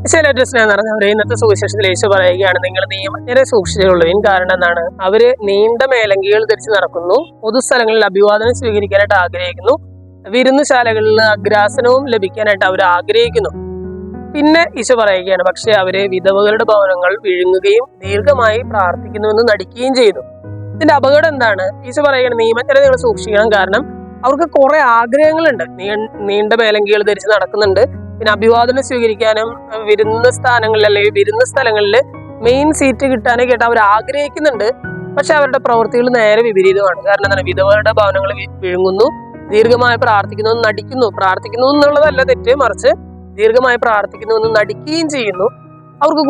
ഏറ്റവും സ്നേഹം നിറഞ്ഞവരെ, ഇന്നത്തെ സുവിശേഷത്തിൽ യേശു പറയുകയാണ്, നിങ്ങൾ നിയമജ്ഞരെ സൂക്ഷിച്ചുകൊള്ളുവിൻ. കാരണം എന്താണ്? അവര് നീണ്ട മേലങ്കികൾ ധരിച്ച് നടക്കുന്നു, പൊതുസ്ഥലങ്ങളിൽ അഭിവാദനം സ്വീകരിക്കാനായിട്ട് ആഗ്രഹിക്കുന്നു, വിരുന്നുശാലകളിൽ അഗ്രാസനവും ലഭിക്കാനായിട്ട് അവർ ആഗ്രഹിക്കുന്നു. പിന്നെ ഈശോ പറയുകയാണ്, പക്ഷെ അവര് വിധവകളുടെ ഭവനങ്ങൾ വിഴുങ്ങുകയും ദീർഘമായി പ്രാർത്ഥിക്കുന്നുവെന്ന് നടിക്കുകയും ചെയ്തു. ഇതിന്റെ അപകടം എന്താണ്? ഈശോ പറയുകയാണ്, നിയമജ്ഞരെ നിങ്ങൾ സൂക്ഷിക്കണം. കാരണം അവർക്ക് കുറെ ആഗ്രഹങ്ങളുണ്ട്. നീണ്ട മേലങ്കികൾ ധരിച്ച് നടക്കുന്നുണ്ട്, പിന്നെ അഭിവാദനം സ്വീകരിക്കാനും വിരുന്ന സ്ഥാനങ്ങളിൽ അല്ലെങ്കിൽ വിരുന്ന സ്ഥലങ്ങളിൽ മെയിൻ സീറ്റ് കിട്ടാനൊക്കെ ആയിട്ട് അവർ ആഗ്രഹിക്കുന്നുണ്ട്. പക്ഷെ അവരുടെ പ്രവൃത്തികൾ നേരെ വിപരീതമാണ്. കാരണം എന്താണ്? വിധവകളുടെ ഭവനങ്ങൾ വിഴുങ്ങുന്നു, ദീർഘമായി പ്രാർത്ഥിക്കുന്നു, നടിക്കുന്നു. പ്രാർത്ഥിക്കുന്നു എന്നുള്ളതല്ല തെറ്റ്, മറിച്ച് ദീർഘമായി പ്രാർത്ഥിക്കുന്നു എന്ന് നടിക്കുകയും ചെയ്യുന്നു. അവർക്ക്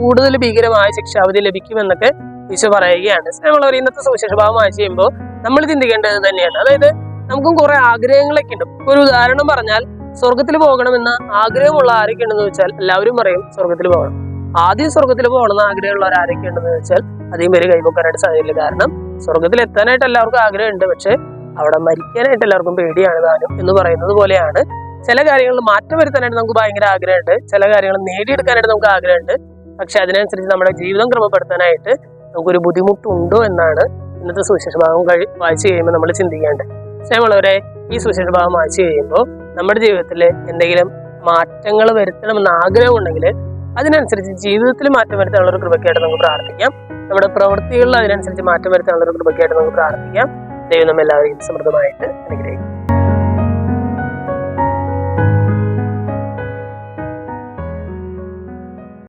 കൂടുതൽ ഭീകരമായ ശിക്ഷാവിധി ലഭിക്കുമെന്നൊക്കെ ഈശോ പറയുകയാണ്. നമ്മളവർ ഇന്നത്തെ സുവിശേഷ ഭാഗം വായിച്ചു ചെയ്യുമ്പോൾ നമ്മൾ ചിന്തിക്കേണ്ടത് തന്നെയാണ്. അതായത് നമുക്കും കുറെ ആഗ്രഹങ്ങളൊക്കെ ഉണ്ട്. ഒരു ഉദാഹരണം പറഞ്ഞാൽ, സ്വർഗത്തിൽ പോകണമെന്ന് ആഗ്രഹമുള്ള ആരൊക്കെ ഉണ്ടെന്ന് വെച്ചാൽ എല്ലാവരും പറയും സ്വർഗത്തിൽ പോകണം. ആദ്യം സ്വർഗത്തിൽ പോകണമെന്ന് ആഗ്രഹമുള്ളവർ ആരൊക്കെ ഉണ്ടെന്ന് വെച്ചാൽ അധികം പേര് കൈവക്കാനായിട്ട് സാധ്യതയില്ല. കാരണം സ്വർഗത്തിൽ എത്താനായിട്ട് എല്ലാവർക്കും ആഗ്രഹമുണ്ട്, പക്ഷെ അവിടെ മരിക്കാനായിട്ട് എല്ലാവർക്കും പേടിയാണ് താനും എന്ന് പറയുന്നത് പോലെയാണ്. ചില കാര്യങ്ങളിൽ മാറ്റം വരുത്താനായിട്ട് നമുക്ക് ഭയങ്കര ആഗ്രഹമുണ്ട്, ചില കാര്യങ്ങൾ നേടിയെടുക്കാനായിട്ട് നമുക്ക് ആഗ്രഹമുണ്ട്. പക്ഷെ അതിനനുസരിച്ച് നമ്മുടെ ജീവിതം ക്രമപ്പെടുത്താനായിട്ട് നമുക്കൊരു ബുദ്ധിമുട്ടുണ്ടോ എന്നാണ് ഇന്നത്തെ സുവിശേഷ ഭാഗം വായിച്ചു കഴിയുമ്പോൾ നമ്മൾ ചിന്തിക്കേണ്ടത്. സ്നേഹമുള്ളവരെ, ഈ സുവിശേഷ ഭാഗം വായിച്ചു കഴിയുമ്പോൾ നമ്മുടെ ജീവിതത്തിൽ എന്തെങ്കിലും മാറ്റങ്ങൾ വരുത്തണമെന്ന് ആഗ്രഹമുണ്ടെങ്കിൽ അതിനനുസരിച്ച് ജീവിതത്തിൽ മാറ്റം വരുത്താനുള്ള ഒരു കൃപയ്ക്കായിട്ട് നമുക്ക് പ്രാർത്ഥിക്കാം. നമ്മുടെ പ്രവൃത്തികളിൽ അതിനനുസരിച്ച് മാറ്റം വരുത്താനുള്ള ഒരു കൃപയ്ക്കായിട്ട് നമുക്ക് പ്രാർത്ഥിക്കാം. ദൈവം നമ്മെല്ലാവരെയും സമൃദ്ധമായിട്ട് അനുഗ്രഹിക്കും.